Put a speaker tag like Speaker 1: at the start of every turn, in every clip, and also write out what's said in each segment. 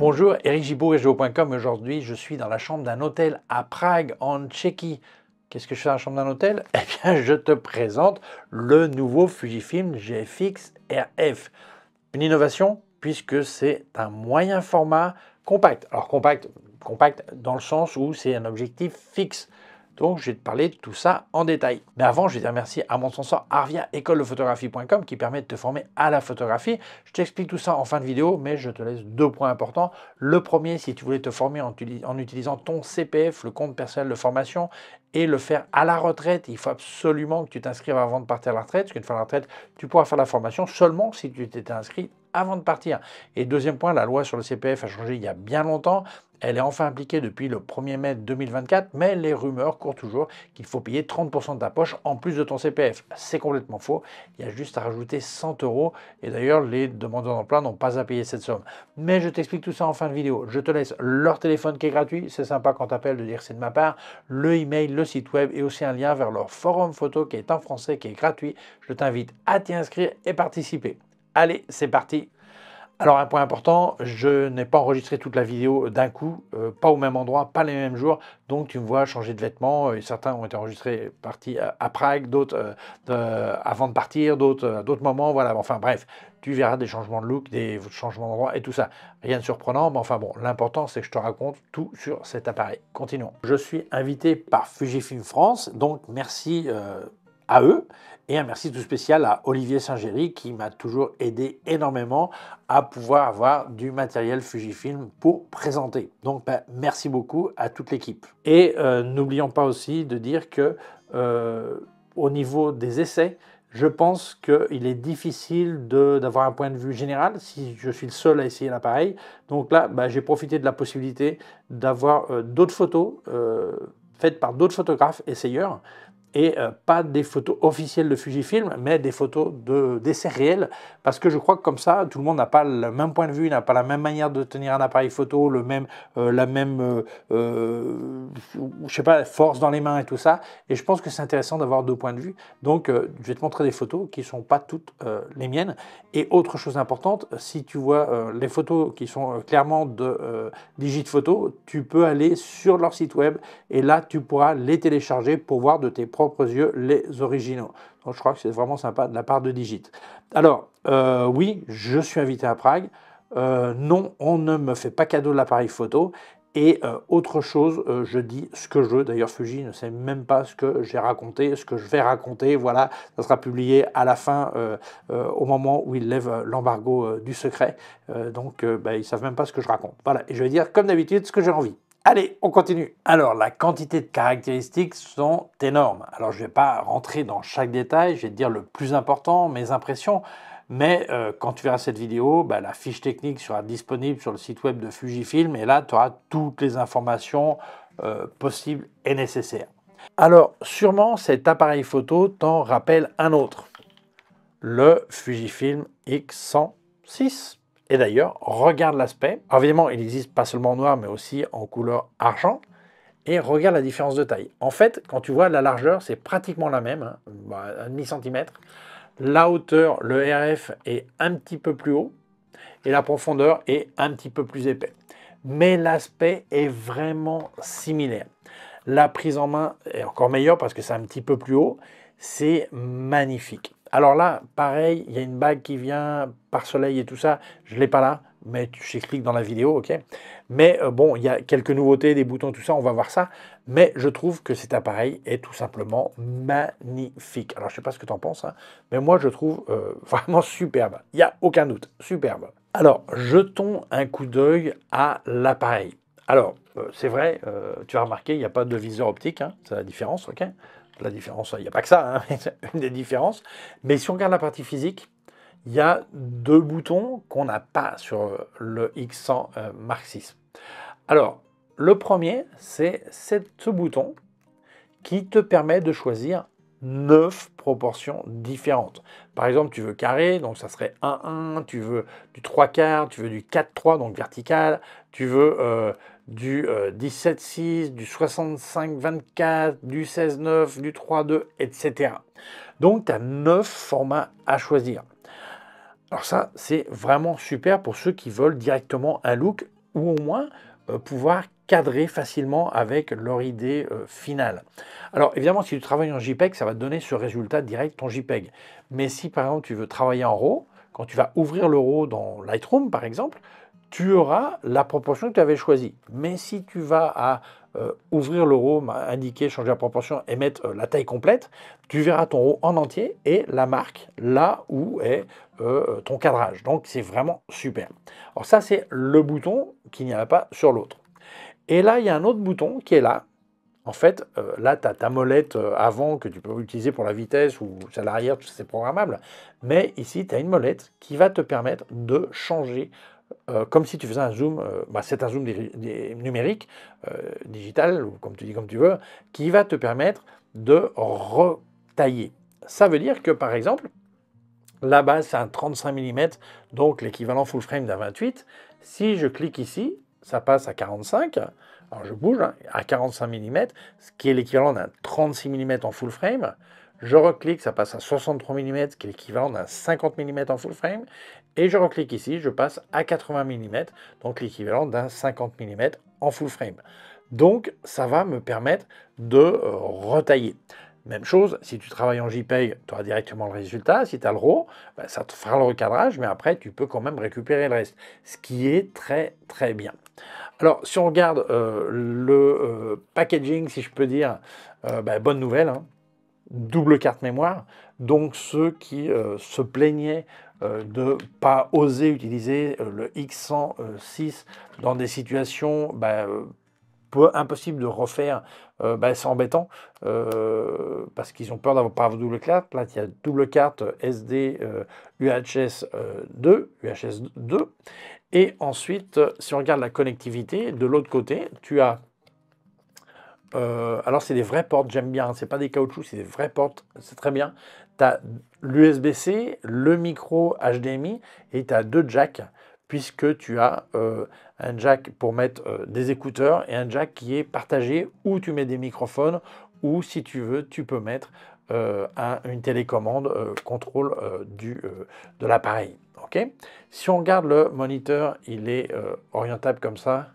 Speaker 1: Bonjour, Eric Gibaud, SGO.com. Aujourd'hui, je suis dans la chambre d'un hôtel à Prague, en Tchéquie. Qu'est-ce que je fais dans la chambre d'un hôtel? Eh bien, je te présente le nouveau Fujifilm GFX RF. Une innovation, puisque c'est un moyen format compact. Alors, compact dans le sens où c'est un objectif fixe. Donc, je vais te parler de tout ça en détail. Mais avant, je vais te remercier à mon sponsor Arvia, écoledephotographie.com, qui permet de te former à la photographie. Je t'explique tout ça en fin de vidéo, mais je te laisse deux points importants. Le premier, si tu voulais te former en utilisant ton CPF, le compte personnel de formation, et le faire à la retraite, il faut absolument que tu t'inscrives avant de partir à la retraite, parce qu'une fois à la retraite, tu pourras faire la formation seulement si tu t'étais inscrit avant de partir. Et deuxième point, la loi sur le CPF a changé il y a bien longtemps. Elle est enfin appliquée depuis le 1er mai 2024, mais les rumeurs courent toujours qu'il faut payer 30% de ta poche en plus de ton CPF. C'est complètement faux. Il y a juste à rajouter 100 €. Et d'ailleurs, les demandeurs d'emploi n'ont pas à payer cette somme. Mais je t'explique tout ça en fin de vidéo. Je te laisse leur téléphone qui est gratuit. C'est sympa quand tu appelles de dire c'est de ma part. Le email, le site web et aussi un lien vers leur forum photo qui est en français, qui est gratuit. Je t'invite à t'y inscrire et participer. Allez, c'est parti. Alors un point important, je n'ai pas enregistré toute la vidéo d'un coup, pas au même endroit, pas les mêmes jours, donc tu me vois changer de vêtements, et certains ont été enregistrés partis à Prague, d'autres avant de partir, d'autres à d'autres moments, voilà, enfin bref, tu verras des changements de look, des changements d'endroit et tout ça. Rien de surprenant, mais enfin bon, l'important c'est que je te raconte tout sur cet appareil. Continuons. Je suis invité par Fujifilm France, donc merci à eux. Et un merci tout spécial à Olivier Saint-Géry qui m'a toujours aidé énormément à pouvoir avoir du matériel Fujifilm pour présenter. Donc merci beaucoup à toute l'équipe. Et n'oublions pas aussi de dire que au niveau des essais, je pense qu'il est difficile d'avoir un point de vue général si je suis le seul à essayer l'appareil. Donc là, j'ai profité de la possibilité d'avoir d'autres photos faites par d'autres photographes essayeurs, et pas des photos officielles de Fujifilm, mais des photos d'essais réels, parce que je crois que comme ça, tout le monde n'a pas le même point de vue, n'a pas la même manière de tenir un appareil photo, la même je sais pas, force dans les mains et tout ça, et je pense que c'est intéressant d'avoir deux points de vue. Donc je vais te montrer des photos qui ne sont pas toutes les miennes, et autre chose importante, si tu vois les photos qui sont clairement de Digiphoto, tu peux aller sur leur site web, et là tu pourras les télécharger pour voir de tes propres yeux les originaux. Donc je crois que c'est vraiment sympa de la part de Digit. Alors, oui, je suis invité à Prague. Non, on ne me fait pas cadeau de l'appareil photo. Et autre chose, je dis ce que je veux. D'ailleurs, Fuji ne sait même pas ce que j'ai raconté, ce que je vais raconter. Voilà, ça sera publié à la fin, au moment où ils lèvent l'embargo du secret. Donc, ils ne savent même pas ce que je raconte. Voilà, et je vais dire, comme d'habitude, ce que j'ai envie. Allez, on continue. Alors, la quantité de caractéristiques sont énormes. Alors, je ne vais pas rentrer dans chaque détail, je vais te dire le plus important, mes impressions. Mais quand tu verras cette vidéo, la fiche technique sera disponible sur le site web de Fujifilm, et là, tu auras toutes les informations possibles et nécessaires. Alors, sûrement, cet appareil photo t'en rappelle un autre, le Fujifilm X106. Et d'ailleurs, regarde l'aspect. Évidemment, il existe pas seulement en noir, mais aussi en couleur argent. Et regarde la différence de taille. En fait, quand tu vois la largeur, c'est pratiquement la même, hein, un demi-centimètre. La hauteur, le RF est un petit peu plus haut et la profondeur est un petit peu plus épais. Mais l'aspect est vraiment similaire. La prise en main est encore meilleure parce que c'est un petit peu plus haut. C'est magnifique. Alors là, pareil, il y a une bague qui vient par soleil et tout ça. Je ne l'ai pas là, mais je t'explique dans la vidéo, ok. Mais bon, il y a quelques nouveautés, des boutons, tout ça, on va voir ça. Mais je trouve que cet appareil est tout simplement magnifique. Alors, je ne sais pas ce que tu en penses, hein, mais moi, je trouve vraiment superbe. Il n'y a aucun doute, superbe. Alors, jetons un coup d'œil à l'appareil. Alors, c'est vrai, tu as remarqué, il n'y a pas de viseur optique, hein, c'est la différence, ok. La différence, il n'y a pas que ça, hein, c'est une des différences. Mais si on regarde la partie physique, il y a deux boutons qu'on n'a pas sur le X100 Mark VI. Alors, le premier, c'est ce bouton qui te permet de choisir 9 proportions différentes. Par exemple, tu veux carré, donc ça serait 1-1, tu veux du 3/4, tu veux du 4/3, donc vertical, tu veux du 17/6, du 65/24, du 16/9, du 3/2, etc. Donc, tu as 9 formats à choisir. Alors ça, c'est vraiment super pour ceux qui veulent directement un look ou au moins pouvoir cadrer facilement avec leur idée finale. Alors évidemment, si tu travailles en JPEG, ça va te donner ce résultat direct, ton JPEG. Mais si par exemple tu veux travailler en RAW, quand tu vas ouvrir le RAW dans Lightroom par exemple, tu auras la proportion que tu avais choisie. Mais si tu vas à ouvrir le RAW, indiquer, changer la proportion et mettre la taille complète, tu verras ton RAW en entier et la marque là où est ton cadrage. Donc c'est vraiment super. Alors ça, c'est le bouton qu'il n'y a pas sur l'autre. Et là, il y a un autre bouton qui est là. En fait, là, tu as ta molette avant que tu peux utiliser pour la vitesse ou celle arrière, tout ça, c'est programmable. Mais ici, tu as une molette qui va te permettre de changer, comme si tu faisais un zoom, c'est un zoom numérique, digital, ou comme tu dis, comme tu veux, qui va te permettre de retailler. Ça veut dire que, par exemple, la base, c'est un 35 mm, donc l'équivalent full frame d'un 28. Si je clique ici, ça passe à 45. Alors je bouge à 45 mm, ce qui est l'équivalent d'un 36 mm en full frame. Je reclique, ça passe à 63 mm, ce qui est l'équivalent d'un 50 mm en full frame. Et je reclique ici, je passe à 80 mm, donc l'équivalent d'un 50 mm en full frame. Donc ça va me permettre de retailler. Même chose, si tu travailles en JPEG, tu auras directement le résultat. Si tu as le RAW, ça te fera le recadrage, mais après, tu peux quand même récupérer le reste, ce qui est très, très bien. Alors, si on regarde le packaging, si je peux dire, bonne nouvelle, hein, double carte mémoire. Donc, ceux qui se plaignaient de ne pas oser utiliser le X106 dans des situations impossible de refaire, c'est embêtant parce qu'ils ont peur d'avoir pas double carte. Là, il y a double carte SD UHS 2, UHS 2. Et ensuite, si on regarde la connectivité, de l'autre côté, tu as alors c'est des vraies portes, j'aime bien, c'est pas des caoutchoucs, c'est des vraies portes, c'est très bien. Tu as l'USB-C, le micro HDMI et tu as deux jacks, puisque tu as un jack pour mettre des écouteurs et un jack qui est partagé où tu mets des microphones ou si tu veux, tu peux mettre une télécommande contrôle de l'appareil. Okay. Si on regarde le moniteur, il est orientable comme ça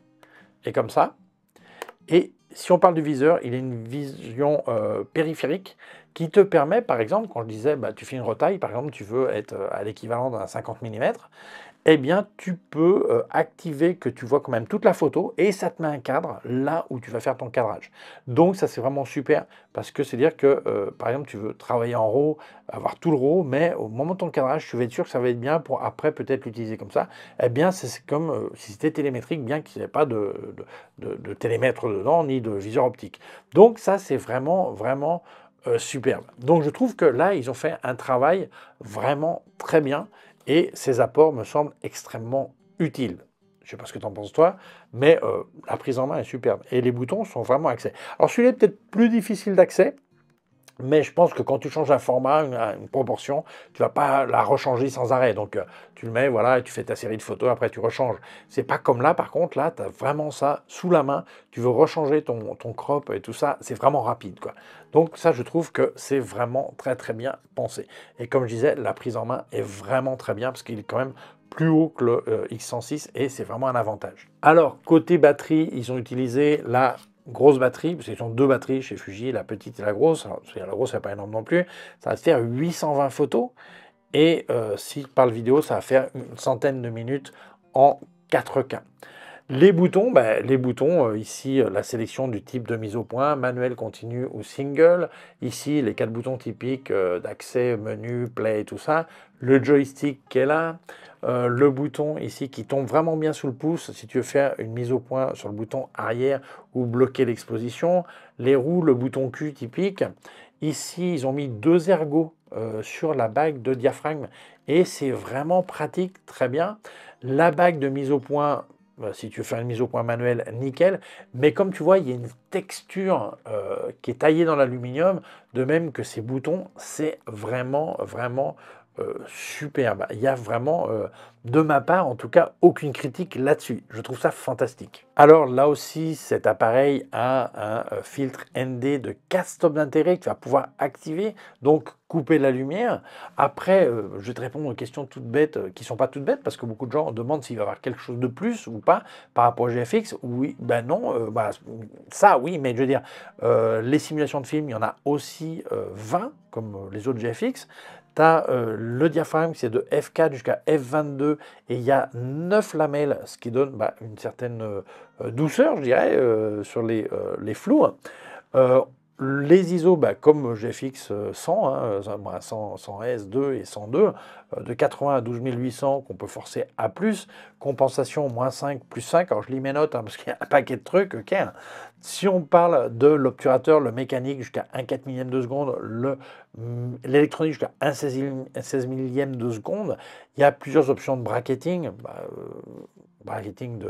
Speaker 1: et comme ça. Et si on parle du viseur, il a une vision périphérique qui te permet, par exemple, quand je disais, tu fais une retaille, par exemple, tu veux être à l'équivalent d'un 50 mm, eh bien, tu peux activer que tu vois quand même toute la photo et ça te met un cadre là où tu vas faire ton cadrage. Donc, ça, c'est vraiment super parce que c'est-à-dire que, par exemple, tu veux travailler en RAW, avoir tout le RAW, mais au moment de ton cadrage, tu vas être sûr que ça va être bien pour après peut-être l'utiliser comme ça. Eh bien, c'est comme si c'était télémétrique, bien qu'il n'y ait pas de télémètre dedans ni de viseur optique. Donc, ça, c'est vraiment, vraiment superbe. Donc, je trouve que là, ils ont fait un travail vraiment très bien. Et ces apports me semblent extrêmement utiles. Je ne sais pas ce que tu en penses toi, mais la prise en main est superbe. Et les boutons sont vraiment accès. Alors celui-là est peut-être plus difficile d'accès, mais je pense que quand tu changes un format, une proportion, tu ne vas pas la rechanger sans arrêt. Donc tu le mets, voilà, et tu fais ta série de photos, après tu rechanges. C'est pas comme là, par contre, là, tu as vraiment ça sous la main. Tu veux rechanger ton crop et tout ça, c'est vraiment rapide, quoi. Donc ça, je trouve que c'est vraiment très, très bien pensé. Et comme je disais, la prise en main est vraiment très bien, parce qu'il est quand même plus haut que le X106, et c'est vraiment un avantage. Alors, côté batterie, ils ont utilisé la grosse batterie, parce qu'ils ont deux batteries chez Fuji, la petite et la grosse. Alors, la grosse, c'est pas énorme non plus. Ça va te faire 820 photos. Et si par le vidéo, ça va faire une centaine de minutes en 4K. Les boutons, ici, la sélection du type de mise au point, manuel, continu ou single. Ici, les quatre boutons typiques d'accès, menu, play et tout ça. Le joystick qui est là. Le bouton ici qui tombe vraiment bien sous le pouce si tu veux faire une mise au point sur le bouton arrière ou bloquer l'exposition. Les roues, le bouton Q typique. Ici, ils ont mis deux ergots sur la bague de diaphragme et c'est vraiment pratique, très bien. La bague de mise au point, si tu veux faire une mise au point manuelle, nickel. Mais comme tu vois, il y a une texture qui est taillée dans l'aluminium, de même que ces boutons, c'est vraiment, vraiment superbe. Il y a vraiment, de ma part en tout cas, aucune critique là-dessus. Je trouve ça fantastique. Alors là aussi, cet appareil a un filtre ND de 4 stops d'intérêt que tu vas pouvoir activer. Donc couper la lumière. Après, je vais te répondre aux questions toutes bêtes, qui ne sont pas toutes bêtes, parce que beaucoup de gens demandent s'il va y avoir quelque chose de plus ou pas par rapport au GFX. Oui, ben non, ça oui, mais je veux dire, les simulations de films, il y en a aussi 20, comme les autres GFX. Tu as le diaphragme, c'est de F4 jusqu'à F22, et il y a 9 lamelles, ce qui donne une certaine douceur, je dirais, sur les flous. Les ISO, comme GFX 100, 100 S2 et 102, de 80 à 12 800 qu'on peut forcer à plus, compensation -5, +5, alors je lis mes notes parce qu'il y a un paquet de trucs, ok. Si on parle de l'obturateur, le mécanique jusqu'à 1/4 millième de seconde, l'électronique jusqu'à 1/16 millième de seconde, il y a plusieurs options de bracketing. Bracketing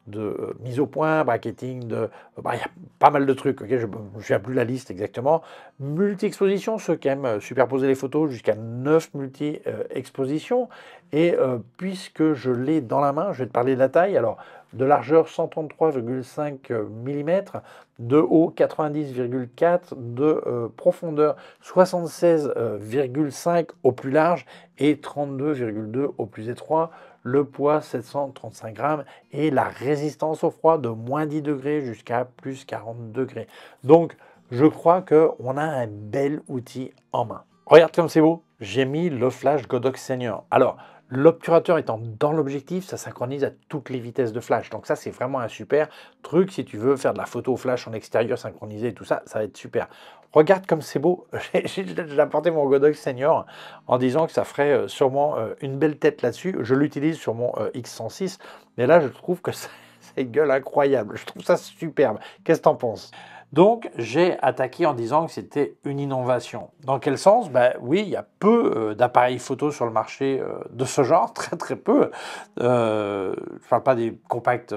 Speaker 1: de mise au point, bracketing il y a pas mal de trucs, je ne souviens plus la liste exactement. Multi-exposition, ceux qui aiment superposer les photos jusqu'à 9 multi-expositions. Et puisque je l'ai dans la main, je vais te parler de la taille. Alors, de largeur 133,5 mm, de haut 90,4, de profondeur 76,5 au plus large et 32,2 au plus étroit. Le poids 735 grammes et la résistance au froid de -10 degrés jusqu'à +40 degrés. Donc, je crois qu'on a un bel outil en main. Regarde comme c'est beau, j'ai mis le flash Godox Senior. Alors, l'obturateur étant dans l'objectif, ça synchronise à toutes les vitesses de flash. Donc ça, c'est vraiment un super truc. Si tu veux faire de la photo flash en extérieur synchronisée et tout ça, ça va être super. Regarde comme c'est beau. J'ai apporté mon Godox Senior en disant que ça ferait sûrement une belle tête là-dessus. Je l'utilise sur mon X106, mais là, je trouve que ça une gueule incroyable. Je trouve ça superbe. Qu'est-ce que tu en penses? Donc, j'ai attaqué en disant que c'était une innovation. Dans quel sens? Oui, il y a peu d'appareils photo sur le marché de ce genre, très très peu. Je ne parle pas des compacts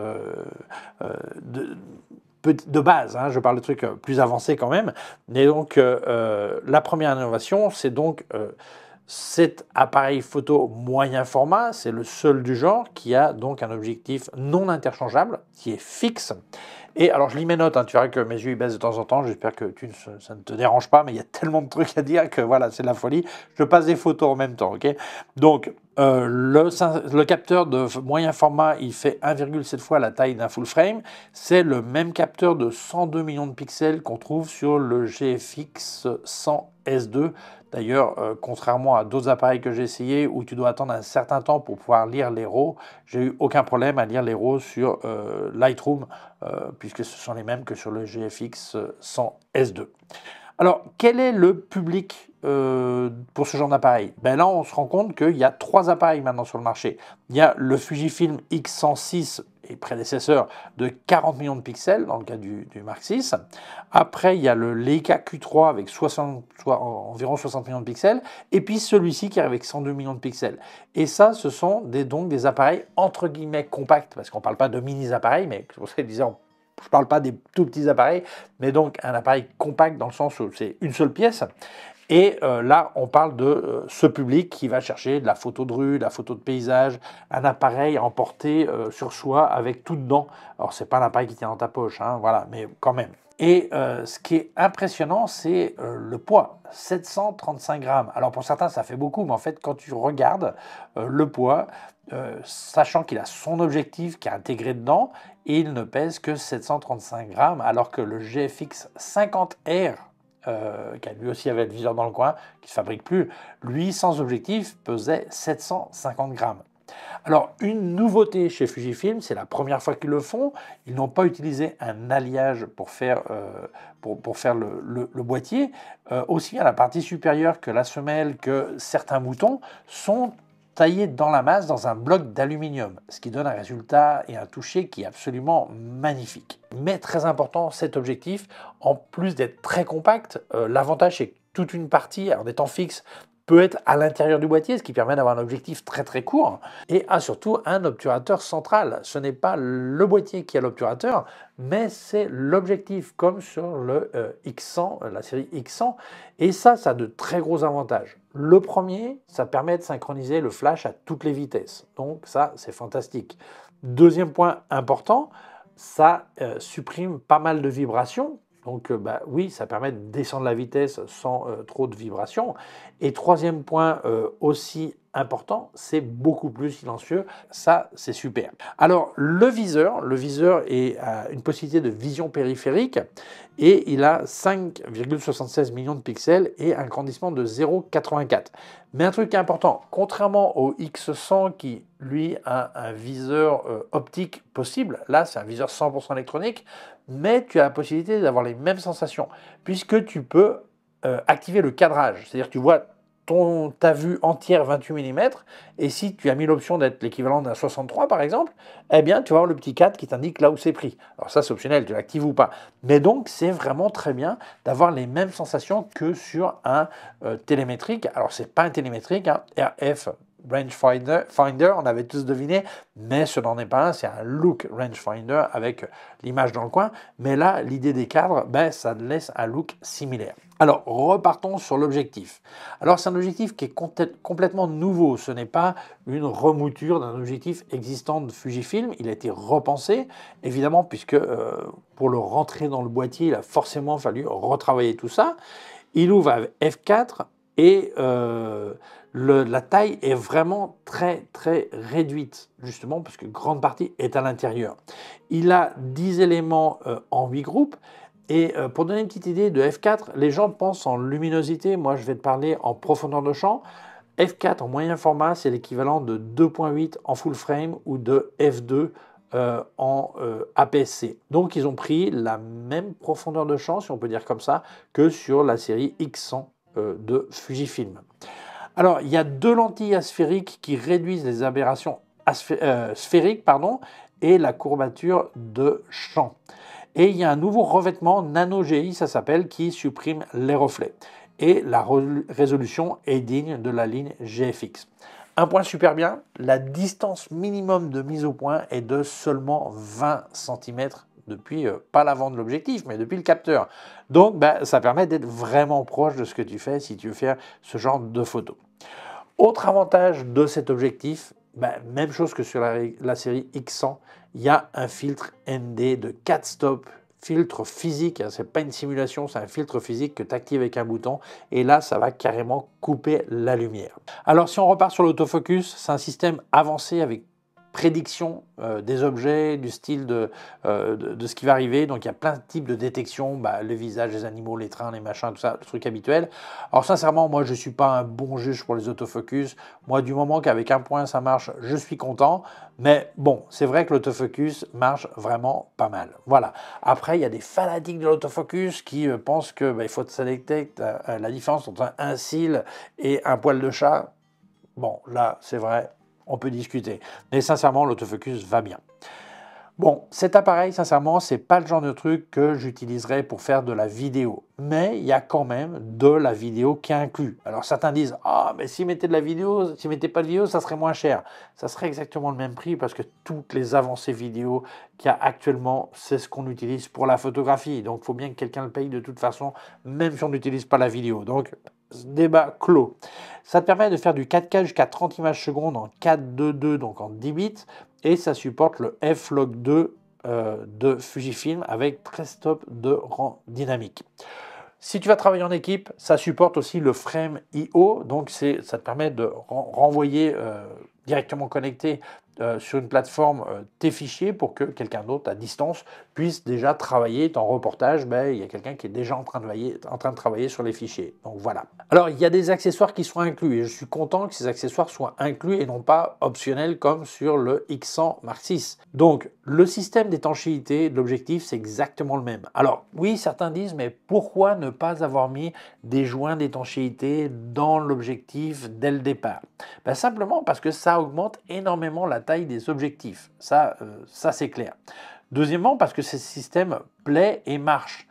Speaker 1: de base, hein, je parle de trucs plus avancés quand même. Et donc, la première innovation, c'est donc cet appareil photo moyen format, c'est le seul du genre qui a donc un objectif non interchangeable, qui est fixe. Et alors, je lis mes notes, hein, tu verras que mes yeux ils baissent de temps en temps, j'espère que ça ne te dérange pas, mais il y a tellement de trucs à dire que voilà, c'est la folie. Je passe des photos en même temps, ok? Donc, le capteur de moyen format, il fait 1,7 fois la taille d'un full frame. C'est le même capteur de 102 millions de pixels qu'on trouve sur le GFX 100 S2. D'ailleurs, contrairement à d'autres appareils que j'ai essayés où tu dois attendre un certain temps pour pouvoir lire les RAW, j'ai eu aucun problème à lire les RAW sur Lightroom, puisque ce sont les mêmes que sur le GFX 100 S2. Alors, quel est le public pour ce genre d'appareil? Là, on se rend compte qu'il y a 3 appareils maintenant sur le marché. Il y a le Fujifilm X106 et prédécesseur de 40 millions de pixels dans le cas du Mark VI. Après, il y a le Leica Q3 avec environ 60 millions de pixels. Et puis celui-ci qui est avec 102 millions de pixels. Et ça, ce sont donc des appareils entre guillemets compacts, parce qu'on ne parle pas de mini-appareils, mais c'est pour ça que je disais, je ne parle pas des tout petits appareils, mais donc un appareil compact dans le sens où c'est une seule pièce. Et là, on parle de ce public qui va chercher de la photo de rue, de la photo de paysage, un appareil à emporter sur soi avec tout dedans. Alors, ce n'est pas un appareil qui tient dans ta poche, hein, voilà, mais quand même. Et ce qui est impressionnant, c'est le poids, 735 grammes. Alors pour certains, ça fait beaucoup, mais en fait, quand tu regardes le poids, sachant qu'il a son objectif qui est intégré dedans, il ne pèse que 735 grammes, alors que le GFX 50R, qui lui aussi avait le viseur dans le coin, qui ne se fabrique plus, lui, sans objectif, pesait 750 grammes. Alors, une nouveauté chez Fujifilm, c'est la première fois qu'ils le font, ils n'ont pas utilisé un alliage pour faire, le boîtier. Aussi bien la partie supérieure que la semelle, que certains boutons sont taillés dans la masse dans un bloc d'aluminium, ce qui donne un résultat et un toucher qui est absolument magnifique. Mais très important, cet objectif, en plus d'être très compact, l'avantage c'est que toute une partie, en étant fixe, peut être à l'intérieur du boîtier, ce qui permet d'avoir un objectif très très court, et a surtout un obturateur central. Ce n'est pas le boîtier qui a l'obturateur, mais c'est l'objectif, comme sur le X100, la série X100, et ça a de très gros avantages. Le premier, ça permet de synchroniser le flash à toutes les vitesses, donc ça c'est fantastique. Deuxième point important, ça supprime pas mal de vibrations, Donc bah, oui, ça permet de descendre la vitesse sans trop de vibrations. Et troisième point aussi important, c'est beaucoup plus silencieux. Ça, c'est super. Alors, le viseur est à une possibilité de vision périphérique et il a 5,76 millions de pixels et un grandissement de 0,84. Mais un truc qui est important, contrairement au X100 qui, lui, a un viseur optique possible, là, c'est un viseur 100% électronique, mais tu as la possibilité d'avoir les mêmes sensations, puisque tu peux activer le cadrage. C'est-à-dire que tu vois ta vue entière 28 mm, et si tu as mis l'option d'être l'équivalent d'un 63 par exemple, eh bien tu vas avoir le petit 4 qui t'indique là où c'est pris. Alors ça c'est optionnel, tu l'actives ou pas. Mais donc c'est vraiment très bien d'avoir les mêmes sensations que sur un télémétrique. Alors c'est pas un télémétrique, hein, RF Rangefinder, on avait tous deviné, mais ce n'en est pas un, c'est un look rangefinder avec l'image dans le coin. Mais là, l'idée des cadres, ben, ça laisse un look similaire. Alors, repartons sur l'objectif. Alors, c'est un objectif qui est complètement nouveau. Ce n'est pas une remouture d'un objectif existant de Fujifilm. Il a été repensé, évidemment, puisque pour le rentrer dans le boîtier, il a forcément fallu retravailler tout ça. Il ouvre à f4 et la taille est vraiment très très réduite, justement parce que grande partie est à l'intérieur. Il a 10 éléments en 8 groupes. Et pour donner une petite idée de f4, les gens pensent en luminosité, moi je vais te parler en profondeur de champ. f4 en moyen format, c'est l'équivalent de 2.8 en full frame ou de f2 en APS-C. Donc ils ont pris la même profondeur de champ, si on peut dire comme ça, que sur la série X100 de Fujifilm. Alors, il y a deux lentilles asphériques qui réduisent les aberrations sphériques et la courbature de champ. Et il y a un nouveau revêtement Nano GI, ça s'appelle, qui supprime les reflets. Et la résolution est digne de la ligne GFX. Un point super bien, la distance minimum de mise au point est de seulement 20 cm depuis, pas l'avant de l'objectif, mais depuis le capteur. Donc, ça permet d'être vraiment proche de ce que tu fais si tu veux faire ce genre de photos. Autre avantage de cet objectif, même chose que sur la série X100, il y a un filtre ND de 4 stops, filtre physique, ce n'est pas une simulation, c'est un filtre physique que tu actives avec un bouton, et là ça va carrément couper la lumière. Alors si on repart sur l'autofocus, c'est un système avancé avec prédiction des objets, du style de ce qui va arriver. Donc il y a plein de types de détection, le visage, les animaux, les trains, les machins, tout ça, le truc habituel. Alors sincèrement, moi je ne suis pas un bon juge pour les autofocus. Moi du moment qu'avec un point ça marche, je suis content. Mais bon, c'est vrai que l'autofocus marche vraiment pas mal. Voilà. Après, il y a des fanatiques de l'autofocus qui pensent qu'il faut se détecter la différence entre un cil et un poil de chat. Bon, là, c'est vrai, on peut discuter. Mais sincèrement, l'autofocus va bien. Bon, cet appareil, sincèrement, c'est pas le genre de truc que j'utiliserais pour faire de la vidéo. Mais il y a quand même de la vidéo qui est inclus. Alors certains disent, ah, mais s'ils mettaient de la vidéo, s'ils mettaient pas de vidéo, ça serait moins cher. Ça serait exactement le même prix parce que toutes les avancées vidéo qu'il y a actuellement, c'est ce qu'on utilise pour la photographie. Donc il faut bien que quelqu'un le paye de toute façon, même si on n'utilise pas la vidéo. Donc, débat clos. Ça te permet de faire du 4K jusqu'à 30 images secondes en 4:2:2, donc en 10 bits. Et ça supporte le F-Log2 de Fujifilm avec 13 stops de rang dynamique. Si tu vas travailler en équipe, ça supporte aussi le Frame IO, donc ça te permet de renvoyer directement connecté sur une plateforme tes fichiers pour que quelqu'un d'autre à distance puisse déjà travailler. En reportage, il y a quelqu'un qui est déjà en train de travailler sur les fichiers. Donc voilà. Alors il y a des accessoires qui sont inclus et je suis content que ces accessoires soient inclus et non pas optionnels comme sur le X100 Mark VI. Donc le système d'étanchéité de l'objectif, c'est exactement le même. Alors oui, certains disent, mais pourquoi ne pas avoir mis des joints d'étanchéité dans l'objectif dès le départ? Simplement parce que ça augmente énormément la taille des objectifs. Ça c'est clair. Deuxièmement, parce que ce système plaît et marche.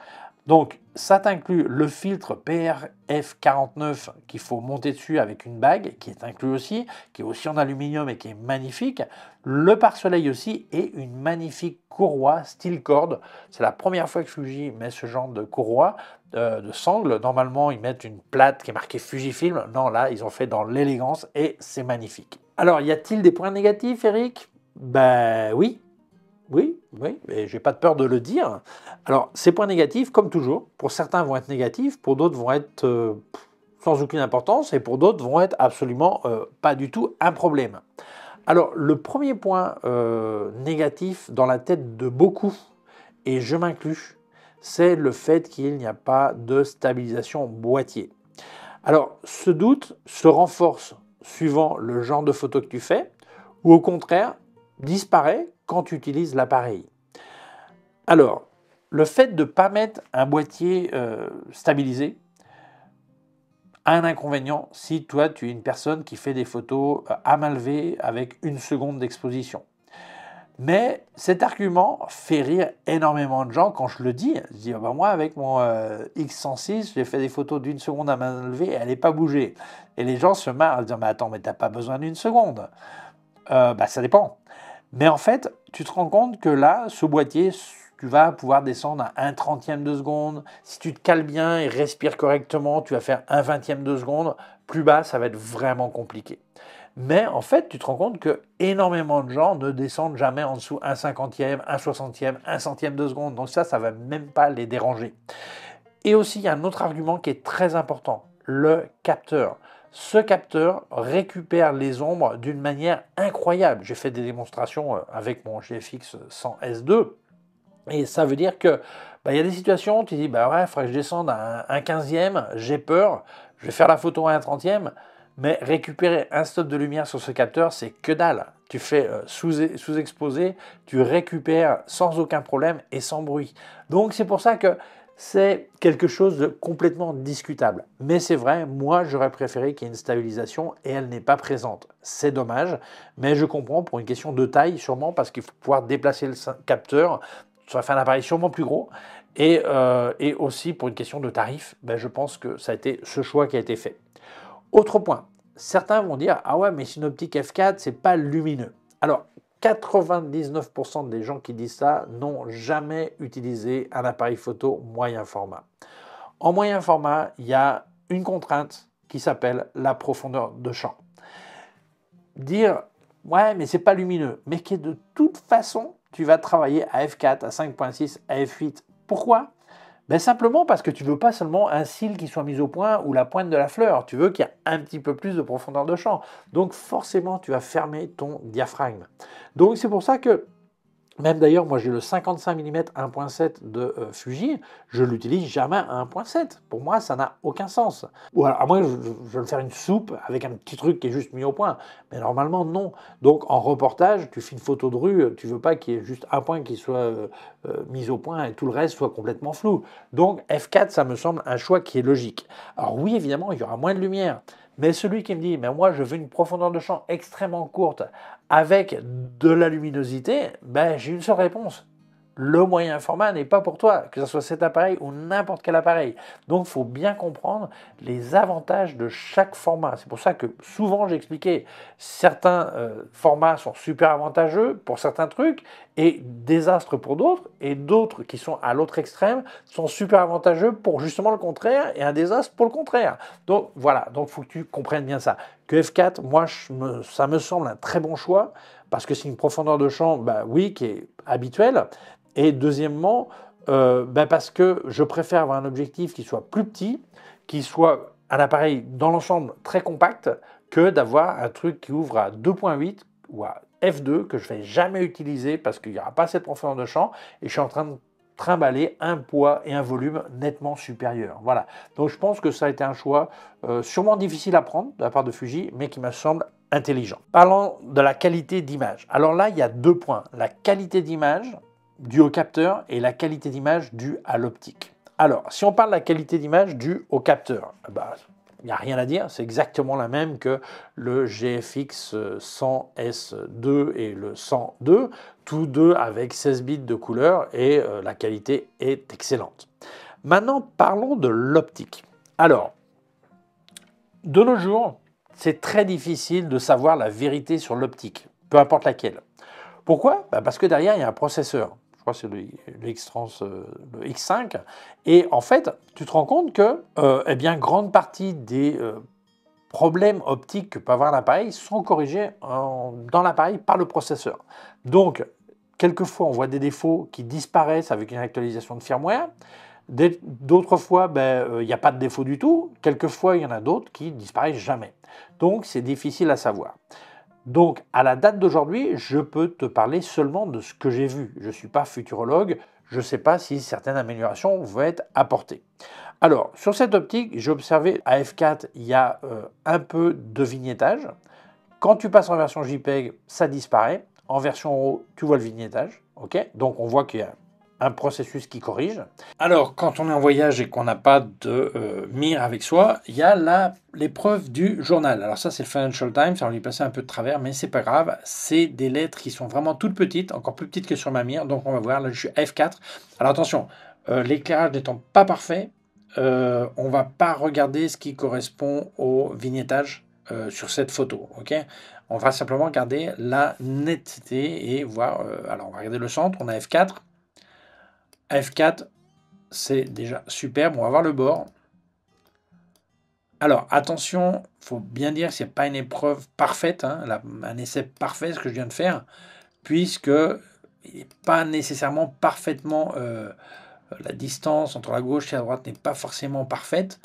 Speaker 1: Donc, ça t'inclut le filtre PRF49 qu'il faut monter dessus avec une bague, qui est inclus aussi, qui est aussi en aluminium et qui est magnifique. Le pare-soleil aussi et une magnifique courroie style corde. C'est la première fois que Fuji met ce genre de courroie de sangle. Normalement, ils mettent une plate qui est marquée Fujifilm. Non, là, ils ont fait dans l'élégance et c'est magnifique. Alors, y a-t-il des points négatifs, Eric? Oui. Oui, oui, mais j'ai pas de peur de le dire. Alors, ces points négatifs, comme toujours, pour certains vont être négatifs, pour d'autres vont être sans aucune importance, et pour d'autres vont être absolument pas du tout un problème. Alors, le premier point négatif dans la tête de beaucoup, et je m'inclus, c'est le fait qu'il n'y a pas de stabilisation boîtier. Alors, ce doute se renforce suivant le genre de photo que tu fais, ou au contraire, disparaît quand tu utilises l'appareil. Alors, le fait de ne pas mettre un boîtier stabilisé a un inconvénient si toi tu es une personne qui fait des photos à main levée avec 1 seconde d'exposition. Mais cet argument fait rire énormément de gens quand je le dis. Je dis, ah bah moi, avec mon X106, j'ai fait des photos d'1 seconde à main levée et elle n'est pas bougée. Et les gens se marrent, ils disent, mais attends, mais t'as pas besoin d'1 seconde. Bah ça dépend. Mais en fait, tu te rends compte que là, ce boîtier, tu vas pouvoir descendre à 1/30 de seconde. Si tu te cales bien et respires correctement, tu vas faire 1/20 de seconde. Plus bas, ça va être vraiment compliqué. Mais en fait, tu te rends compte que énormément de gens ne descendent jamais en dessous 1/50, 1/60, 1 centième de seconde. Donc ça va même pas les déranger. Et aussi, il y a un autre argument qui est très important, le capteur. Ce capteur récupère les ombres d'une manière incroyable. J'ai fait des démonstrations avec mon GFX 100S2 et ça veut dire que il y a des situations où tu dis bah ouais, il faudrait que je descende à un 15e, j'ai peur, je vais faire la photo à un 30e, mais récupérer un stop de lumière sur ce capteur, c'est que dalle. Tu fais sous-exposé, tu récupères sans aucun problème et sans bruit. Donc c'est pour ça que c'est quelque chose de complètement discutable. Mais c'est vrai, moi j'aurais préféré qu'il y ait une stabilisation et elle n'est pas présente. C'est dommage, mais je comprends pour une question de taille sûrement parce qu'il faut pouvoir déplacer le capteur. Ça va faire un appareil sûrement plus gros. Et aussi pour une question de tarif, je pense que ça a été ce choix qui a été fait. Autre point, certains vont dire ah ouais mais c'est une optique f4, c'est pas lumineux. Alors 99% des gens qui disent ça n'ont jamais utilisé un appareil photo moyen format. En moyen format, il y a une contrainte qui s'appelle la profondeur de champ. Dire ouais mais c'est pas lumineux, mais que de toute façon tu vas travailler à f4, à 5.6, à f8. Pourquoi? Simplement parce que tu ne veux pas seulement un cil qui soit mis au point ou la pointe de la fleur, tu veux qu'il y ait un petit peu plus de profondeur de champ. Donc forcément, tu vas fermer ton diaphragme. Donc c'est pour ça que, même d'ailleurs, moi j'ai le 55 mm 1.7 de Fuji, je ne l'utilise jamais à 1.7. Pour moi, ça n'a aucun sens. Ou alors, à moins que je veux faire une soupe avec un petit truc qui est juste mis au point. Mais normalement, non. Donc en reportage, tu fais une photo de rue, tu ne veux pas qu'il y ait juste un point qui soit mis au point et tout le reste soit complètement flou. Donc f4, ça me semble un choix qui est logique. Alors oui, évidemment, il y aura moins de lumière. Mais celui qui me dit, mais moi je veux une profondeur de champ extrêmement courte avec de la luminosité, j'ai une seule réponse. Le moyen format n'est pas pour toi, que ce soit cet appareil ou n'importe quel appareil. Donc il faut bien comprendre les avantages de chaque format. C'est pour ça que souvent j'expliquais, certains formats sont super avantageux pour certains trucs et désastres pour d'autres, et d'autres qui sont à l'autre extrême sont super avantageux pour justement le contraire et un désastre pour le contraire. Donc voilà, donc il faut que tu comprennes bien ça. Que f4, moi ça me semble un très bon choix parce que c'est une profondeur de champ, oui, qui est habituelle. Et deuxièmement, parce que je préfère avoir un objectif qui soit plus petit, qui soit un appareil dans l'ensemble très compact, que d'avoir un truc qui ouvre à 2.8 ou à f2 que je ne vais jamais utiliser parce qu'il n'y aura pas cette profondeur de champ et je suis en train de trimballer un poids et un volume nettement supérieurs. Voilà. Donc je pense que ça a été un choix sûrement difficile à prendre de la part de Fuji, mais qui me semble intelligent. Parlons de la qualité d'image. Alors là, il y a 2 points. La qualité d'image due au capteur et la qualité d'image due à l'optique. Alors, si on parle de la qualité d'image due au capteur, il n'y a rien à dire, c'est exactement la même que le GFX 100S2 et le 102, tous deux avec 16 bits de couleur et la qualité est excellente. Maintenant, parlons de l'optique. Alors, de nos jours, c'est très difficile de savoir la vérité sur l'optique, peu importe laquelle. Pourquoi? Parce que derrière, il y a un processeur. Je crois que c'est le X5. Et en fait, tu te rends compte que grande partie des problèmes optiques que peut avoir l'appareil sont corrigés dans l'appareil par le processeur. Donc, quelquefois, on voit des défauts qui disparaissent avec une actualisation de firmware. D'autres fois, il n'y a pas de défaut du tout. Quelquefois, il y en a d'autres qui disparaissent jamais. Donc, c'est difficile à savoir. Donc, à la date d'aujourd'hui, je peux te parler seulement de ce que j'ai vu. Je ne suis pas futurologue, je ne sais pas si certaines améliorations vont être apportées. Alors, sur cette optique, j'ai observé à F4, il y a un peu de vignettage. Quand tu passes en version JPEG, ça disparaît. En version RAW, tu vois le vignettage. Okay, donc, on voit qu'il y a un processus qui corrige. Alors, quand on est en voyage et qu'on n'a pas de mire avec soi, il y a l'épreuve du journal. Alors ça, c'est le Financial Times, ça va lui passer un peu de travers, mais c'est pas grave. C'est des lettres qui sont vraiment toutes petites, encore plus petites que sur ma mire. Donc on va voir, là je suis F4. Alors attention, l'éclairage n'étant pas parfait, on va pas regarder ce qui correspond au vignettage sur cette photo. Okay, on va simplement regarder la netteté et voir... alors on va regarder le centre, on a F4. F4, c'est déjà superbe. On va voir le bord. Alors, attention, il faut bien dire que ce n'est pas une épreuve parfaite, hein, un essai parfait, ce que je viens de faire, puisque il n'est pas nécessairement parfaitement... la distance entre la gauche et la droite n'est pas forcément parfaite,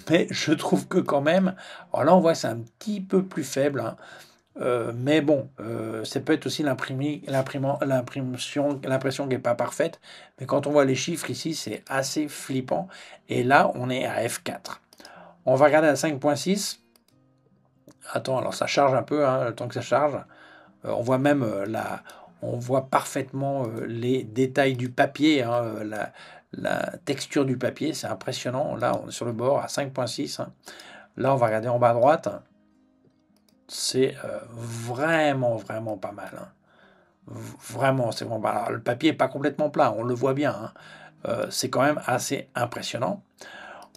Speaker 1: mais je trouve que quand même... Alors là, on voit que c'est un petit peu plus faible, hein. Mais bon, ça peut être aussi l'impression qui n'est pas parfaite. Mais quand on voit les chiffres ici, c'est assez flippant. Et là, on est à F4. On va regarder à 5.6. Attends, alors ça charge un peu, hein, le temps que ça charge. On voit même on voit parfaitement les détails du papier, hein, la texture du papier, c'est impressionnant. Là, on est sur le bord à 5.6. Hein. Là, on va regarder en bas à droite. C'est vraiment pas mal. Hein. Vraiment, c'est vraiment... Alors, le papier n'est pas complètement plat, on le voit bien. Hein. C'est quand même assez impressionnant.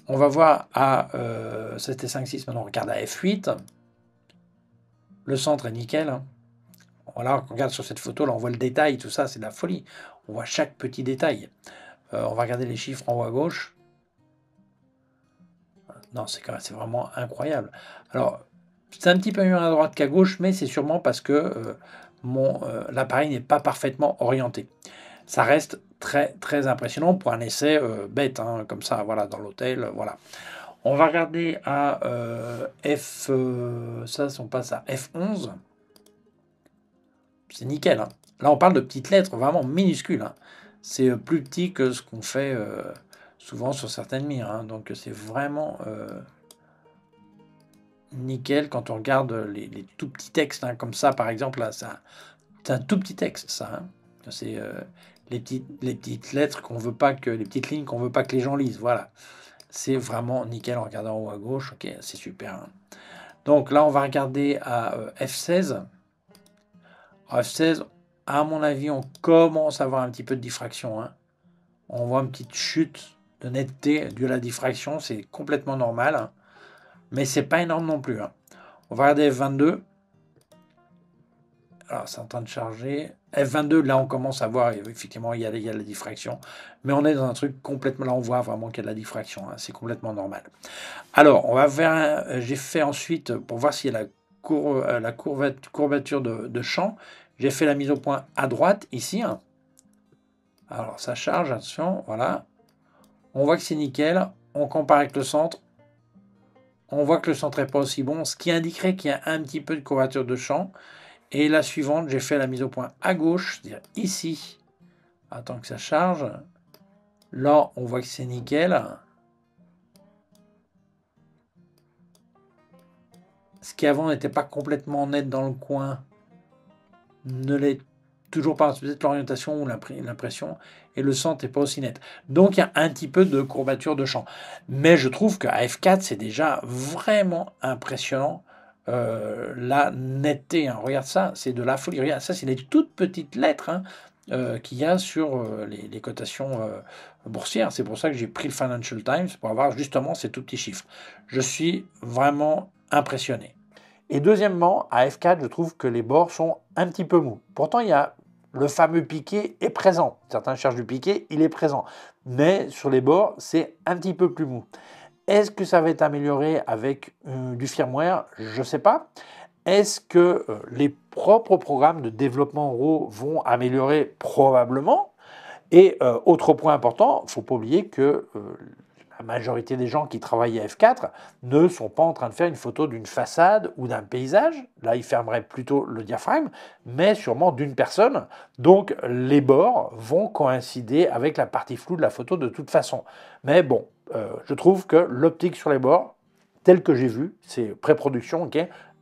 Speaker 1: On va voir à... c'était 5.6, maintenant on regarde à F8. Le centre est nickel. Hein. Voilà, on regarde sur cette photo, là on voit le détail, tout ça, c'est de la folie. On voit chaque petit détail. On va regarder les chiffres en haut à gauche. Non, c'est vraiment incroyable. Alors, c'est un petit peu mieux à droite qu'à gauche, mais c'est sûrement parce que l'appareil n'est pas parfaitement orienté. Ça reste très impressionnant pour un essai bête, hein, comme ça, voilà, dans l'hôtel, voilà. On va regarder à ça, on passe à F11. C'est nickel. Hein. Là, on parle de petites lettres vraiment minuscules. Hein. C'est plus petit que ce qu'on fait souvent sur certaines mires. Hein. Donc, c'est vraiment... nickel quand on regarde les tout petits textes, hein, comme ça par exemple, là, c'est un tout petit texte, ça. Hein. C'est les petites lettres qu'on veut pas que, les petites lignes qu'on veut pas que les gens lisent, voilà. C'est vraiment nickel en regardant en haut à gauche, ok, c'est super. Hein. Donc là, on va regarder à F16. À F16, à mon avis, on commence à avoir un petit peu de diffraction. Hein. On voit une petite chute de netteté due à la diffraction, c'est complètement normal. Hein. Mais c'est pas énorme non plus. Hein. On va regarder F22. Alors, c'est en train de charger. F22, là, on commence à voir, effectivement, il y a la diffraction. Mais on est dans un truc complètement... Là, on voit vraiment qu'il y a de la diffraction. Hein, c'est complètement normal. Alors, on va faire... J'ai fait ensuite, pour voir s'il y a la courbature de champ, j'ai fait la mise au point à droite, ici. Hein. Alors, ça charge, attention, voilà. On voit que c'est nickel. On compare avec le centre. On voit que le centre n'est pas aussi bon, ce qui indiquerait qu'il y a un petit peu de courbature de champ. Et la suivante, j'ai fait la mise au point à gauche, c'est-à-dire ici. Attends que ça charge. Là, on voit que c'est nickel. Ce qui avant n'était pas complètement net dans le coin ne l'est toujours pas. C'est peut-être l'orientation ou l'impression. Et le centre n'est pas aussi net. Donc, il y a un petit peu de courbature de champ. Mais je trouve qu'à F4, c'est déjà vraiment impressionnant. La netteté, hein. Regarde ça, c'est de la folie. Regarde, ça, c'est les toutes petites lettres hein, qu'il y a sur les cotations boursières. C'est pour ça que j'ai pris le Financial Times pour avoir justement ces tout petits chiffres. Je suis vraiment impressionné. Et deuxièmement, à F4, je trouve que les bords sont un petit peu mous. Pourtant, il y a le fameux piqué est présent. Certains cherchent du piqué, il est présent. Mais sur les bords, c'est un petit peu plus mou. Est-ce que ça va être amélioré avec du firmware? Je ne sais pas. Est-ce que les propres programmes de développement RAW vont améliorer? Probablement. Et autre point important, il ne faut pas oublier que la majorité des gens qui travaillent à F4 ne sont pas en train de faire une photo d'une façade ou d'un paysage. Là, ils fermeraient plutôt le diaphragme, mais sûrement d'une personne. Donc, les bords vont coïncider avec la partie floue de la photo de toute façon. Mais bon, je trouve que l'optique sur les bords, tel que j'ai vu, c'est pré-production, ok,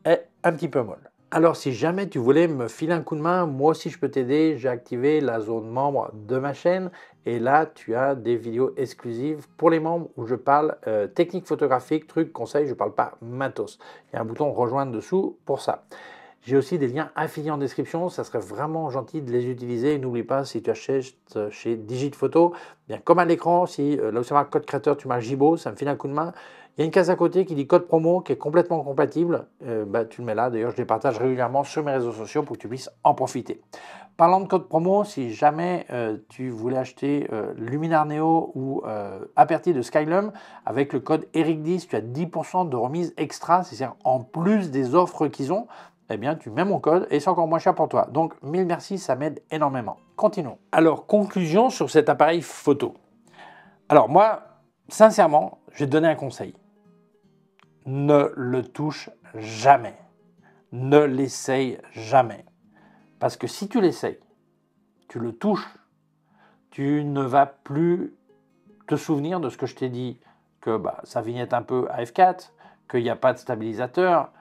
Speaker 1: est un petit peu molle. Alors, si jamais tu voulais me filer un coup de main, moi aussi je peux t'aider. J'ai activé la zone membre de ma chaîne et là, tu as des vidéos exclusives pour les membres où je parle technique photographique, trucs, conseils, je ne parle pas matos. Il y a un bouton rejoindre dessous pour ça. J'ai aussi des liens affiliés en description, ça serait vraiment gentil de les utiliser. Et n'oublie pas, si tu achètes chez Digitphoto, bien comme à l'écran, si là où c'est marqué code créateur, tu marques Jibo, ça me file un coup de main. Il y a une case à côté qui dit code promo qui est complètement compatible. Tu le mets là, d'ailleurs je les partage régulièrement sur mes réseaux sociaux pour que tu puisses en profiter. Parlant de code promo, si jamais tu voulais acheter Luminar Neo ou Aperti de Skylum, avec le code ERIC10, tu as 10% de remise extra, c'est-à-dire en plus des offres qu'ils ont, eh bien tu mets mon code et c'est encore moins cher pour toi. Donc mille merci, ça m'aide énormément. Continuons. Alors, conclusion sur cet appareil photo. Alors moi, sincèrement, je vais te donner un conseil. Ne le touche jamais. Ne l'essaye jamais. Parce que si tu l'essayes, tu le touches, tu ne vas plus te souvenir de ce que je t'ai dit, que ça vignette un peu à F4, qu'il n'y a pas de stabilisateur.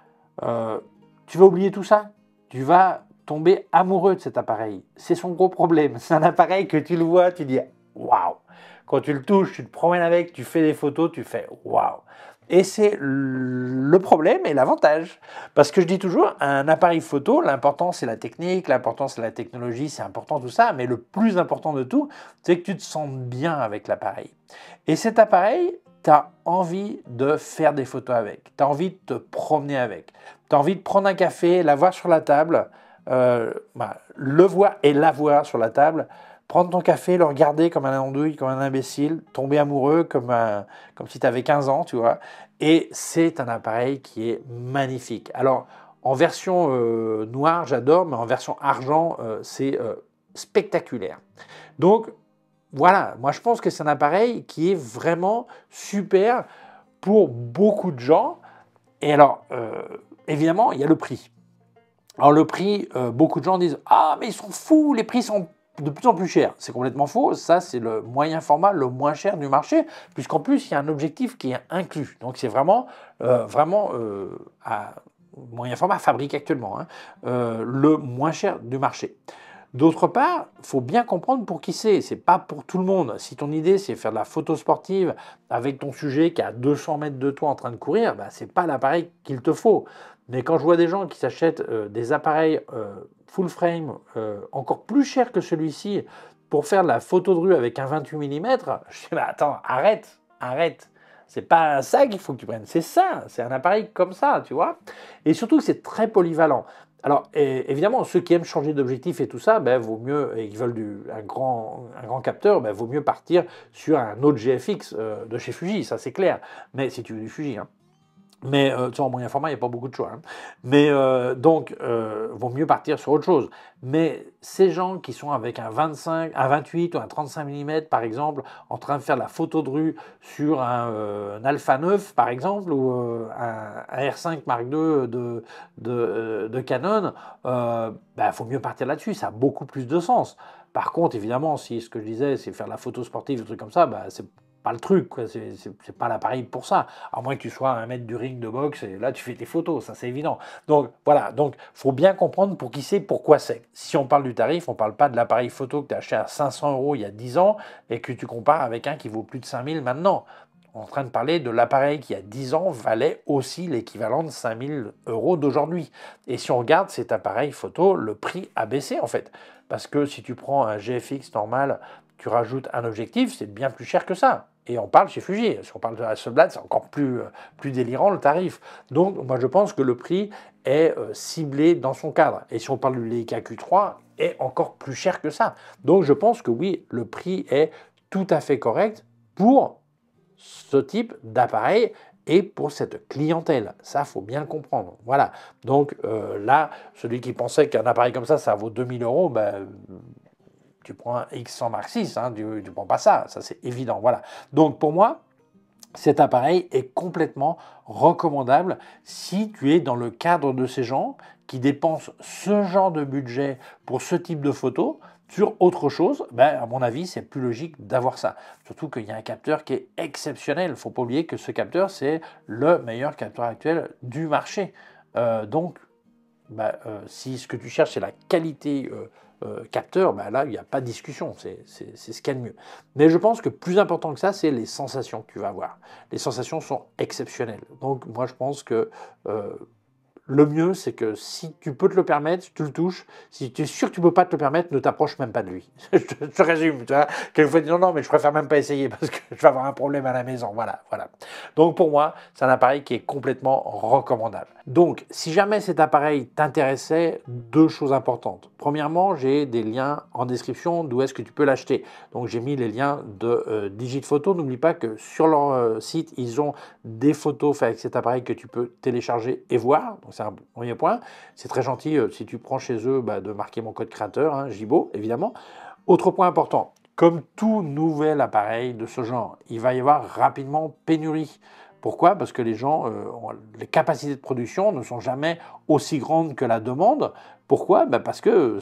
Speaker 1: Tu vas oublier tout ça. Tu vas tomber amoureux de cet appareil. C'est son gros problème. C'est un appareil que tu le vois, tu dis waouh. Quand tu le touches, tu te promènes avec, tu fais des photos, tu fais waouh. Et c'est le problème et l'avantage. Parce que je dis toujours, un appareil photo, l'important c'est la technique, l'important c'est la technologie, c'est important tout ça, mais le plus important de tout, c'est que tu te sens bien avec l'appareil. Et cet appareil, tu as envie de faire des photos avec, tu as envie de te promener avec, tu as envie de prendre un café, l'avoir sur la table, le voir et l'avoir sur la table, prendre ton café, le regarder comme un andouille, comme un imbécile, tomber amoureux comme si tu avais 15 ans, tu vois. Et c'est un appareil qui est magnifique. Alors, en version noire, j'adore, mais en version argent, c'est spectaculaire. Donc, voilà, moi je pense que c'est un appareil qui est vraiment super pour beaucoup de gens. Et alors, évidemment, il y a le prix. Alors le prix, beaucoup de gens disent « Ah, mais ils sont fous, les prix sont de plus en plus chers ». C'est complètement faux, ça c'est le moyen format le moins cher du marché, puisqu'en plus il y a un objectif qui est inclus. Donc c'est vraiment, moyen format fabriqué actuellement, hein, le moins cher du marché. D'autre part, il faut bien comprendre pour qui c'est. C'est pas pour tout le monde. Si ton idée, c'est faire de la photo sportive avec ton sujet qui est à 200 mètres de toi en train de courir, ce n'est pas l'appareil qu'il te faut. Mais quand je vois des gens qui s'achètent des appareils full frame encore plus chers que celui-ci pour faire de la photo de rue avec un 28 mm, je dis, attends, arrête. C'est pas ça qu'il faut que tu prennes, c'est ça, c'est un appareil comme ça, tu vois. Et surtout, c'est très polyvalent. Alors, évidemment, ceux qui aiment changer d'objectif et tout ça, vaut mieux, et qui veulent un grand capteur, vaut mieux partir sur un autre GFX de chez Fuji, ça c'est clair. Mais si tu veux du Fuji, hein. Mais en moyen format, il n'y a pas beaucoup de choix. Hein. Mais donc, vaut mieux partir sur autre chose. Mais ces gens qui sont avec un 25, un 28 ou un 35 mm, par exemple, en train de faire la photo de rue sur un Alpha 9, par exemple, ou un R5 Mark II de Canon, faut mieux partir là-dessus. Ça a beaucoup plus de sens. Par contre, évidemment, si ce que je disais, c'est faire la photo sportive, des trucs comme ça, c'est pas le truc, c'est pas l'appareil pour ça. À moins que tu sois à 1 mètre du ring de boxe, et là tu fais tes photos, ça c'est évident. Donc voilà, donc faut bien comprendre pour qui c'est, pourquoi c'est. Si on parle du tarif, on parle pas de l'appareil photo que tu as acheté à 500 € il y a 10 ans et que tu compares avec un qui vaut plus de 5000 maintenant. On est en train de parler de l'appareil qui, il y a 10 ans, valait aussi l'équivalent de 5000 € d'aujourd'hui. Et si on regarde cet appareil photo, le prix a baissé en fait. Parce que si tu prends un GFX normal, tu rajoutes un objectif, c'est bien plus cher que ça. Et on parle chez Fuji. Si on parle de Hasselblad, c'est encore plus délirant le tarif. Donc, moi, je pense que le prix est ciblé dans son cadre. Et si on parle du Leica Q3, est encore plus cher que ça. Donc, je pense que oui, le prix est tout à fait correct pour ce type d'appareil et pour cette clientèle. Ça, faut bien le comprendre. Voilà. Donc là, celui qui pensait qu'un appareil comme ça vaut 2000 €, ben, tu prends un X100 Mark VI, hein, tu ne prends pas ça c'est évident. Voilà. Donc pour moi, cet appareil est complètement recommandable si tu es dans le cadre de ces gens qui dépensent ce genre de budget pour ce type de photo sur autre chose. Ben, à mon avis, c'est plus logique d'avoir ça. Surtout qu'il y a un capteur qui est exceptionnel. Il ne faut pas oublier que ce capteur, c'est le meilleur capteur actuel du marché. Donc, ben, si ce que tu cherches, c'est la qualité capteur, ben là, il n'y a pas de discussion, c'est ce qu'il y a de mieux. Mais je pense que plus important que ça, c'est les sensations que tu vas avoir. Les sensations sont exceptionnelles. Donc moi, je pense que le mieux, c'est que si tu peux te le permettre, tu le touches. Si tu es sûr que tu ne peux pas te le permettre, ne t'approche même pas de lui. je te résume, tu vois. Quelquefois, tu dis non, mais je préfère même pas essayer parce que je vais avoir un problème à la maison. Voilà, voilà. Donc pour moi, c'est un appareil qui est complètement recommandable. Donc, si jamais cet appareil t'intéressait, deux choses importantes. Premièrement, j'ai des liens en description d'où est-ce que tu peux l'acheter. Donc, j'ai mis les liens de Digitphoto. N'oublie pas que sur leur site, ils ont des photos faites avec cet appareil que tu peux télécharger et voir. Donc, c'est un premier point. C'est très gentil si tu prends chez eux de marquer mon code créateur, hein, Jibo, évidemment. Autre point important, comme tout nouvel appareil de ce genre, il va y avoir rapidement pénurie. Pourquoi? Parce que les les capacités de production ne sont jamais aussi grandes que la demande. Pourquoi? Parce que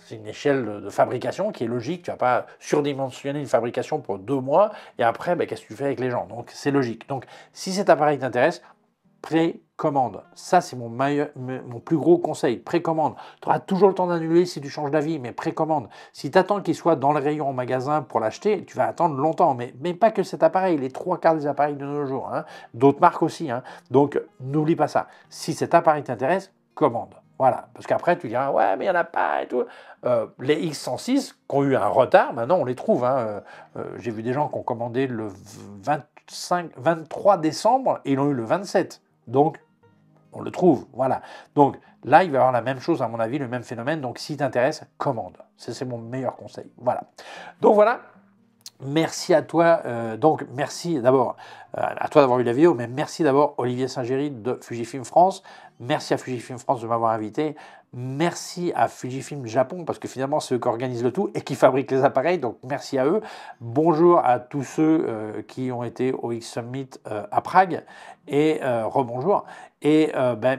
Speaker 1: c'est une échelle de fabrication qui est logique. Tu ne vas pas surdimensionner une fabrication pour 2 mois et après, qu'est-ce que tu fais avec les gens? Donc, c'est logique. Donc, si cet appareil t'intéresse, précommande. Ça, c'est mon plus gros conseil. Précommande. Tu auras toujours le temps d'annuler si tu changes d'avis, mais précommande. Si tu attends qu'il soit dans le rayon en magasin pour l'acheter, tu vas attendre longtemps. Mais pas que cet appareil, les 3/4 des appareils de nos jours. Hein. D'autres marques aussi. Hein. Donc, n'oublie pas ça. Si cet appareil t'intéresse, commande. Voilà. Parce qu'après, tu diras, ouais, mais il n'y en a pas et tout. Les X106 qui ont eu un retard, maintenant, on les trouve. Hein. J'ai vu des gens qui ont commandé le 23 décembre et ils l'ont eu le 27. Donc, on le trouve, voilà. Donc, là, il va y avoir la même chose, à mon avis, le même phénomène. Donc, si t'intéresse, commande. C'est mon meilleur conseil. Voilà. Donc, voilà. Merci à toi. Donc, merci d'abord à toi d'avoir vu la vidéo, mais merci d'abord Olivier Saint-Géry de Fujifilm France. Merci à Fujifilm France de m'avoir invité. Merci à Fujifilm Japon, parce que finalement, c'est eux qui organisent le tout et qui fabriquent les appareils. Donc, merci à eux. Bonjour à tous ceux qui ont été au X-Summit à Prague. Et rebonjour. Et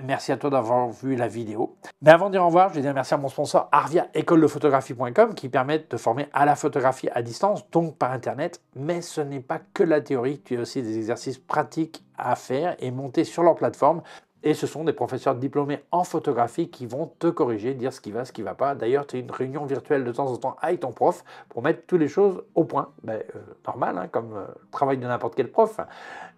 Speaker 1: merci à toi d'avoir vu la vidéo. Mais avant de dire au revoir, je vais dire merci à mon sponsor Arvia, écoledephotographie.com, qui permet de te former à la photographie à distance, donc par Internet. Mais ce n'est pas que la théorie, tu as aussi des exercices pratiques à faire et monter sur leur plateforme. Et ce sont des professeurs diplômés en photographie qui vont te corriger, dire ce qui va, ce qui ne va pas. D'ailleurs, tu as une réunion virtuelle de temps en temps avec ton prof pour mettre toutes les choses au point. Normal, hein, comme le travail de n'importe quel prof.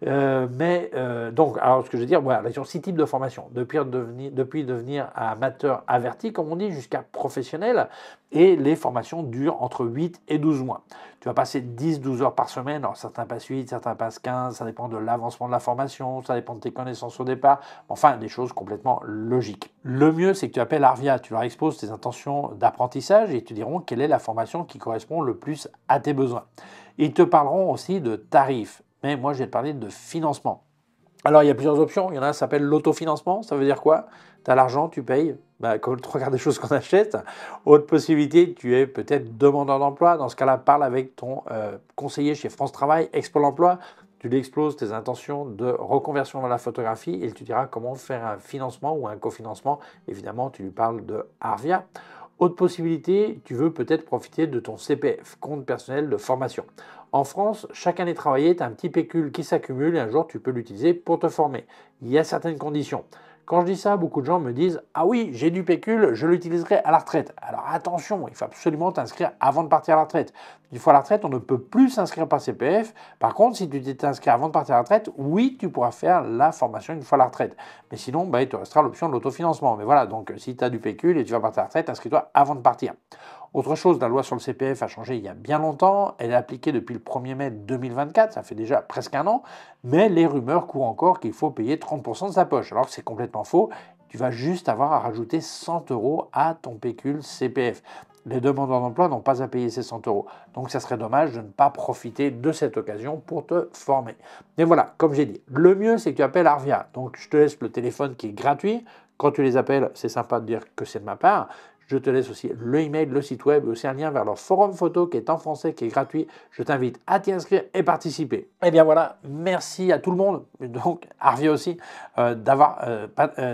Speaker 1: Donc, alors ce que je veux dire, voilà, sur 6 types de formations, depuis devenir amateur averti, comme on dit, jusqu'à professionnel, et les formations durent entre 8 et 12 mois. Tu vas passer 10-12 heures par semaine, alors certains passent 8, certains passent 15, ça dépend de l'avancement de la formation, ça dépend de tes connaissances au départ, enfin des choses complètement logiques. Le mieux, c'est que tu appelles Arvia, tu leur exposes tes intentions d'apprentissage et ils te diront quelle est la formation qui correspond le plus à tes besoins. Ils te parleront aussi de tarifs. Mais moi, je vais te parler de financement. Alors, il y a plusieurs options. Il y en a qui s'appelle l'autofinancement. Ça veut dire quoi? Tu as l'argent, tu payes, comme le 3/4 des choses qu'on achète. Autre possibilité, tu es peut-être demandeur d'emploi. Dans ce cas-là, parle avec ton conseiller chez France Travail, Explo l'emploi. Tu lui exploses tes intentions de reconversion dans la photographie et il te dira comment faire un financement ou un cofinancement. Évidemment, tu lui parles de Arvia. Autre possibilité, tu veux peut-être profiter de ton CPF, compte personnel de formation. En France, chaque année travaillée, tu as un petit pécule qui s'accumule et un jour, tu peux l'utiliser pour te former. Il y a certaines conditions. Quand je dis ça, beaucoup de gens me disent « Ah oui, j'ai du pécule, je l'utiliserai à la retraite ». Alors attention, il faut absolument t'inscrire avant de partir à la retraite. Une fois à la retraite, on ne peut plus s'inscrire par CPF. Par contre, si tu t'es inscrit avant de partir à la retraite, oui, tu pourras faire la formation une fois à la retraite. Mais sinon, il te restera l'option de l'autofinancement. Mais voilà, donc si tu as du pécule et tu vas partir à la retraite, inscris-toi avant de partir. Autre chose, la loi sur le CPF a changé il y a bien longtemps. Elle est appliquée depuis le 1er mai 2024, ça fait déjà presque un an. Mais les rumeurs courent encore qu'il faut payer 30% de sa poche. Alors que c'est complètement faux. Tu vas juste avoir à rajouter 100 € à ton pécule CPF. les demandeurs d'emploi n'ont pas à payer ces 100 €. Donc, ça serait dommage de ne pas profiter de cette occasion pour te former. Et voilà, comme j'ai dit, le mieux, c'est que tu appelles Arvia. Donc, je te laisse le téléphone qui est gratuit. Quand tu les appelles, c'est sympa de dire que c'est de ma part. Je te laisse aussi le email, le site web et aussi un lien vers leur forum photo qui est en français, qui est gratuit. Je t'invite à t'y inscrire et participer. Et bien voilà, merci à tout le monde, donc Arvia aussi, d'avoir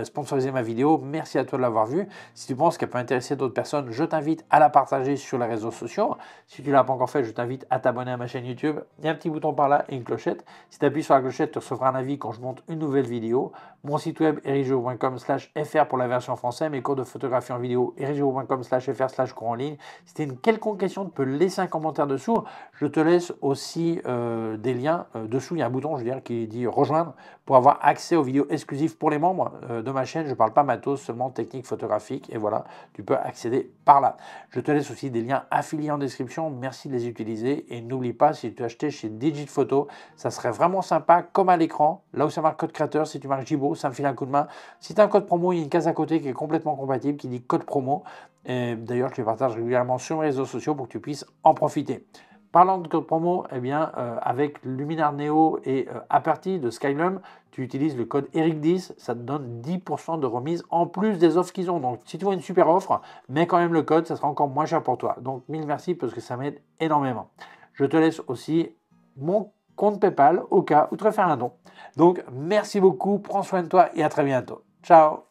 Speaker 1: sponsorisé ma vidéo. Merci à toi de l'avoir vue. Si tu penses qu'elle peut intéresser d'autres personnes, je t'invite à la partager sur les réseaux sociaux. Si tu ne l'as pas encore fait, je t'invite à t'abonner à ma chaîne YouTube. Il y a un petit bouton par là et une clochette. Si tu appuies sur la clochette, tu recevras un avis quand je monte une nouvelle vidéo. Mon site web erichgiraud.com/fr pour la version française, mes cours de photographie en vidéo erichgiraud.com/fr/cours en ligne. Si tu as une quelconque question, tu peux laisser un commentaire dessous. Je te laisse aussi des liens. Dessous, il y a un bouton, je veux dire, qui dit rejoindre pour avoir accès aux vidéos exclusives pour les membres de ma chaîne. Je ne parle pas matos, seulement technique photographique. Et voilà, tu peux accéder par là. Je te laisse aussi des liens affiliés en description. Merci de les utiliser. Et n'oublie pas, si tu achetais chez Digitphoto, ça serait vraiment sympa, comme à l'écran, là où ça marque code créateur, si tu marques Jibo, ça me file un coup de main. Si tu as un code promo, il y a une case à côté qui est complètement compatible, qui dit code promo. Et d'ailleurs, je les partage régulièrement sur mes réseaux sociaux pour que tu puisses en profiter. Parlant de code promo, eh bien, avec Luminar Neo et Aperti de Skylum, tu utilises le code ERIC10, ça te donne 10% de remise en plus des offres qu'ils ont. Donc, si tu vois une super offre, mets quand même le code, ça sera encore moins cher pour toi. Donc, mille merci parce que ça m'aide énormément. Je te laisse aussi mon compte PayPal au cas où tu veux faire un don. Donc, merci beaucoup, prends soin de toi et à très bientôt. Ciao!